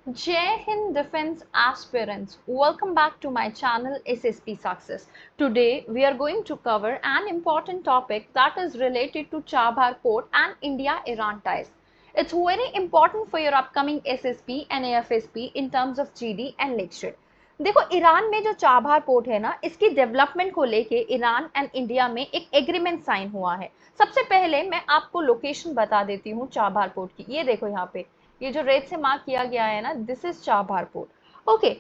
Jai Hind Defense Aspirants, welcome back to my channel SSP Success. Today we are going to cover an important topic that is related to Chabhar Port and India-Iran ties. It's very important for your upcoming SSP and AFSP in terms of GD and Lake Street. देखो Iran में जो Chabahar port है ना, इसकी development को लेके Iran and India में एक एग्रीमेंट साइन हुआ है। सबसे पहले मैं आपको लोकेशन बता देती हूँ चाबहार पोर्ट की। ये देखो यहाँ पे, ये जो रेड से मार्क किया गया है ना, this is Chabahar port. Okay,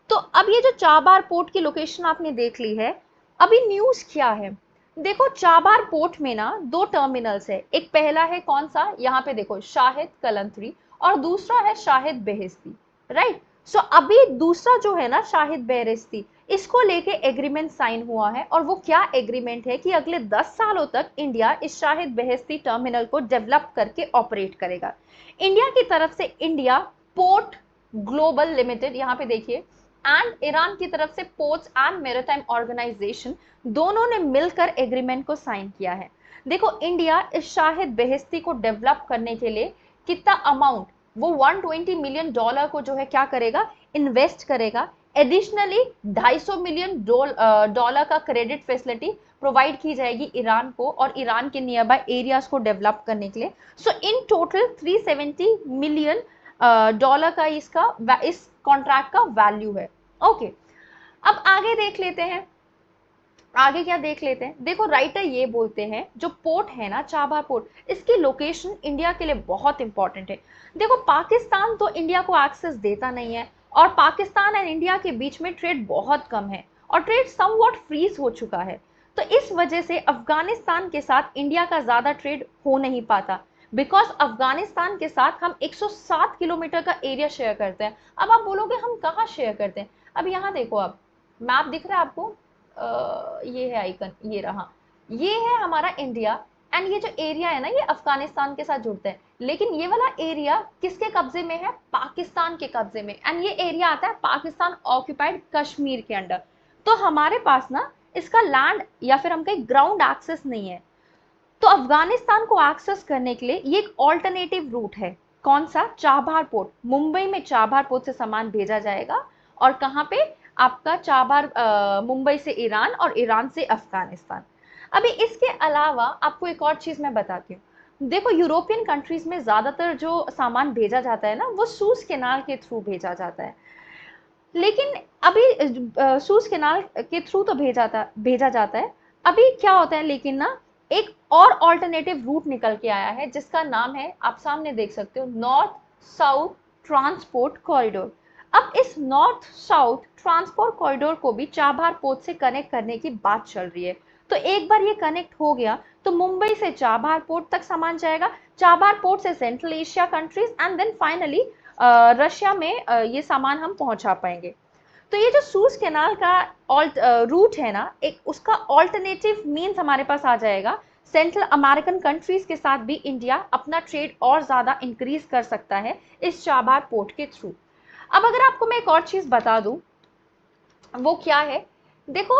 तो अब ये जो चाबहार पोर्ट की लोकेशन आपने देख ली है। अभी न्यूज क्या है, देखो चाबहार पोर्ट में ना दो टर्मिनल्स है। एक पहला है कौन सा, यहाँ पे देखो शाहिद कलंतरी, और दूसरा है शाहिद बेहेस्ती, राइट। सो अभी दूसरा जो है ना शाहिद बेहेस्ती, इसको लेके एग्रीमेंट साइन हुआ है। और वो क्या एग्रीमेंट है कि अगले 10 सालों तक इंडिया इस शाहिद बेहेस्ती टर्मिनल को डेवलप करके ऑपरेट करेगा। इंडिया की तरफ से इंडिया पोर्ट ग्लोबल लिमिटेड, यहाँ पे देखिए, एंड ईरान की तरफ से पोर्ट्स एंड मैरीटाइम ऑर्गेनाइजेशन, दोनों ने मिलकर एग्रीमेंट को साइन किया है। देखो इंडिया इस शाहिद बेहेस्ती को डेवलप करने के लिए कितना अमाउंट, वो 120 मिलियन डॉलर को जो है क्या करेगा, इन्वेस्ट करेगा। एडिशनली 250 मिलियन डॉलर का क्रेडिट फैसिलिटी प्रोवाइड की जाएगी ईरान को और ईरान के नियर बाय एरियाज को डेवलप करने के लिए। सो इन टोटल 370 मिलियन डॉलर का इस कॉन्ट्रैक्ट का वैल्यू है। ओके, अब आगे देख लेते हैं। आगे क्या देख लेते हैं, देखो राइटर ये बोलते हैं जो पोर्ट है ना चाबहार पोर्ट, इसकी लोकेशन इंडिया के लिए बहुत इंपॉर्टेंट है। देखो पाकिस्तान तो इंडिया को एक्सेस देता नहीं है, और पाकिस्तान एंड इंडिया के बीच में ट्रेड बहुत कम है, और ट्रेड समवॉट फ्रीज हो चुका है। तो इस वजह से अफगानिस्तान के साथ इंडिया का ज्यादा ट्रेड हो नहीं पाता, बिकॉज अफगानिस्तान के साथ हम 107 किलोमीटर का एरिया शेयर करते हैं। अब आप बोलोगे हम कहाँ शेयर करते हैं, अब यहाँ देखो, आप मैप दिख रहा है आपको, ये है आइकन, ये रहा, ये है हमारा इंडिया, एंड ये जो एरिया है ना ये अफगानिस्तान के साथ जुड़ता है। लेकिन ये वाला एरिया किसके कब्जे में है, पाकिस्तान के कब्जे में, एंड ये एरिया आता है पाकिस्तान ऑक्यूपाइड कश्मीर के अंडर। तो हमारे पास ना इसका लैंड या फिर हम कहीं ग्राउंड एक्सेस नहीं है। तो अफगानिस्तान को एक्सेस करने के लिए ये एक ऑल्टरनेटिव रूट है, कौन सा, चाबहार पोर्ट। मुंबई में चाबहार पोर्ट से सामान भेजा जाएगा, और कहाँ पे, आपका चाबहार, मुंबई से ईरान और ईरान से अफगानिस्तान। अभी इसके अलावा आपको एक और चीज मैं बताती हूँ। देखो यूरोपियन कंट्रीज में ज्यादातर जो सामान भेजा जाता है ना, वो सूज कैनाल के थ्रू भेजा जाता है। लेकिन अभी सूज कैनाल के थ्रू तो भेजा जाता है। अभी क्या होता है, लेकिन ना एक और ऑल्टरनेटिव रूट निकल के आया है, जिसका नाम है, आप सामने देख सकते हो, नॉर्थ साउथ ट्रांसपोर्ट कॉरिडोर। अब इस नॉर्थ साउथ ट्रांसपोर्ट कॉरिडोर को भी चाबहार पोर्ट से कनेक्ट करने की बात चल रही है। तो एक बार ये कनेक्ट हो गया तो मुंबई से चाबहार पोर्ट तक सामान जाएगा, चाबहार पोर्ट से Central Asia countries, and then finally Russia में ये सामान हम पहुंचा पाएंगे। तो ये जो सूज कैनाल का रूट है ना, एक उसका ऑल्टरनेटिव मीन्स हमारे पास आ जाएगा। सेंट्रल अमेरिकन कंट्रीज के साथ भी इंडिया अपना ट्रेड और ज्यादा इंक्रीज कर सकता है इस चाबहार पोर्ट के थ्रू। अब अगर आपको मैं एक और चीज बता दूं, वो क्या है, देखो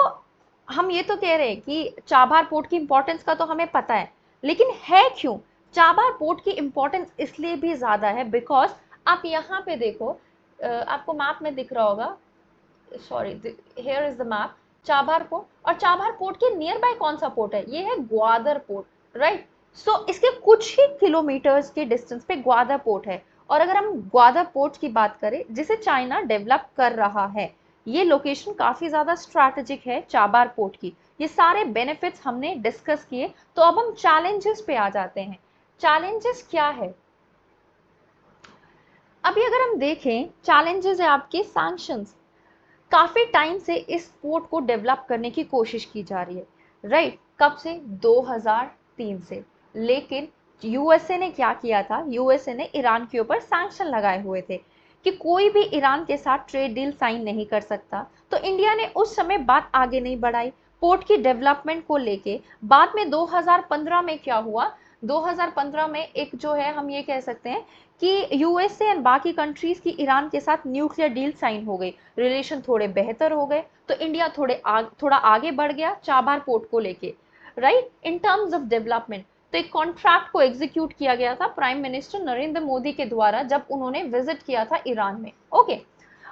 हम ये तो कह रहे हैं कि चाबहार पोर्ट की इंपॉर्टेंस का तो हमें पता है, लेकिन है क्यों चाबहार पोर्ट की इंपॉर्टेंस इसलिए भी ज्यादा है, बिकॉज आप यहाँ पे देखो, आपको मैप में दिख रहा होगा, sorry, here is the map, Chabahar port, और चाबहार पोर्ट के नियर बाय कौन सा पोर्ट है, ये है ग्वादर पोर्ट, राइट। सो इसके कुछ ही किलोमीटर्स के डिस्टेंस पे ग्वादर पोर्ट है। और अगर हम ग्वादर पोर्ट की बात करें, जिसे चाइना डेवलप कर रहा है, ये लोकेशन काफी ज्यादा स्ट्रैटेजिक है चाबहार पोर्ट की। ये सारे बेनिफिट्स हमने डिस्कस किए, तो अब हम चैलेंजेस पे आ जाते हैं। चैलेंजेस क्या है, अभी अगर हम देखें, चैलेंजेस है आपके सैंक्शंस। काफी टाइम से इस पोर्ट को डेवलप करने की कोशिश की जा रही है, राइट। कब से, 2003 से। लेकिन यूएसए ने क्या किया था, यूएसए ने ईरान के ऊपर सैंक्शन लगाए हुए थे कि कोई भी ईरान के साथ ट्रेड डील साइन नहीं कर सकता। तो इंडिया ने उस समय बात आगे नहीं बढ़ाई पोर्ट की डेवलपमेंट को लेके। बाद में 2015 में क्या हुआ, 2015 में एक जो है, हम ये कह सकते हैं कि यूएसए एंड बाकी कंट्रीज की ईरान के साथ न्यूक्लियर डील साइन हो गई, रिलेशन थोड़े बेहतर हो गए। तो इंडिया थोड़ा आगे बढ़ गया चाबहार पोर्ट को लेके, right, in terms of development. तो एक कॉन्ट्रैक्ट को एग्जीक्यूट किया गया था प्राइम मिनिस्टर नरेंद्र मोदी के द्वारा जब उन्होंने विजिट किया था ईरान में। ओके,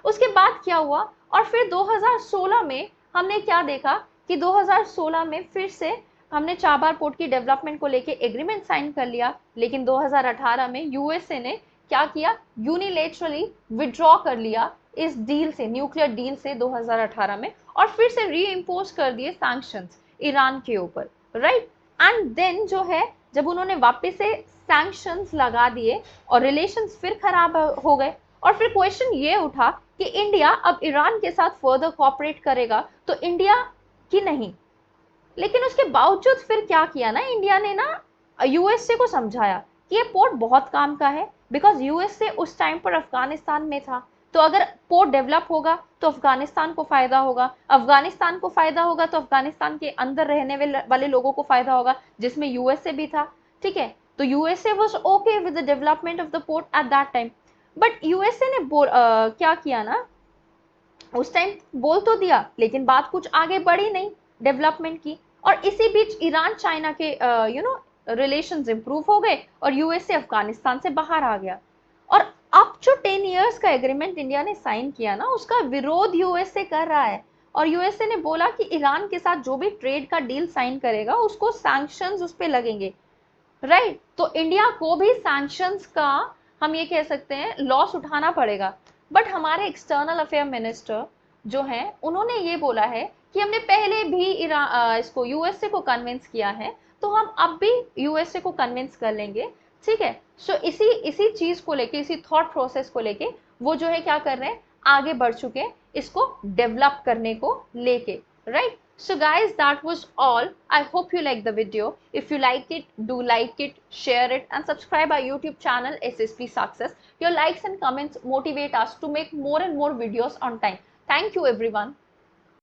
उसके बाद क्या हुआ, और फिर 2016 में हमने क्या देखा कि 2016 में फिर से हमने चाबार पोर्ट की डेवलपमेंट को लेके एग्रीमेंट साइन कर लिया, लेकिन 2018 में यूएसए ने क्या किया, यूनिलेटरली विड्रॉ कर लिया इस डील से, न्यूक्लियर डील से 2018 में, और फिर से री इम्पोज कर दिए सैंक्शंस ईरान के ऊपर, राइट। एंड देन जो है जब उन्होंने वापस से सैंक्शंस लगा दिए और रिलेशंस फिर खराब हो गए, और फिर क्वेश्चन ये उठा कि इंडिया अब ईरान के साथ फर्दर कोऑपरेट करेगा तो इंडिया की नहीं। लेकिन उसके बावजूद फिर क्या किया ना, इंडिया ने ना यूएसए को समझाया कि ये पोर्ट बहुत काम का है, बिकॉज यूएसए उस टाइम पर अफगानिस्तान में था, तो अगर पोर्ट डेवलप होगा तो अफगानिस्तान को फायदा होगा, अफगानिस्तान को फायदा होगा तो अफगानिस्तान के अंदर रहने वाले लोगों को फायदा होगा, जिसमें यूएसए भी था, ठीक है। तो USA was okay with the development of the port at that time, but USA ने क्या किया ना, उस टाइम बोल तो दिया लेकिन बात कुछ आगे बढ़ी नहीं डेवलपमेंट की, और इसी बीच ईरान चाइना के रिलेशंस इंप्रूव हो गए और यूएसए अफगानिस्तान से बाहर आ गया। और अब जो 10 इयर्स का एग्रीमेंट इंडिया ने साइन किया ना, उसका विरोध यूएसए कर रहा है, और यूएसए ने बोला कि ईरान के साथ जो भी ट्रेड का डील साइन करेगा उसको सैंक्शंस उस पे लगेंगे, राइट। तो इंडिया को भी सैंक्शंस का हम ये कह सकते हैं लॉस उठाना पड़ेगा। बट हमारे एक्सटर्नल अफेयर मिनिस्टर जो हैं उन्होंने ये बोला है कि हमने पहले भी इसको यूएसए को कन्विंस किया है, तो हम अब भी यूएसए को कन्विंस कर लेंगे, ठीक है। सो इसी चीज को लेके, इसी थॉट प्रोसेस को लेके वो जो है क्या कर रहे हैं, आगे बढ़ चुके हैं इसको डेवलप करने को लेके, right. So guys, that was all. I hope you like the video. If you like it, do like it, share it and subscribe our YouTube channel SSP Success. Your likes and comments motivate us to make more and more videos on time. Thank you everyone.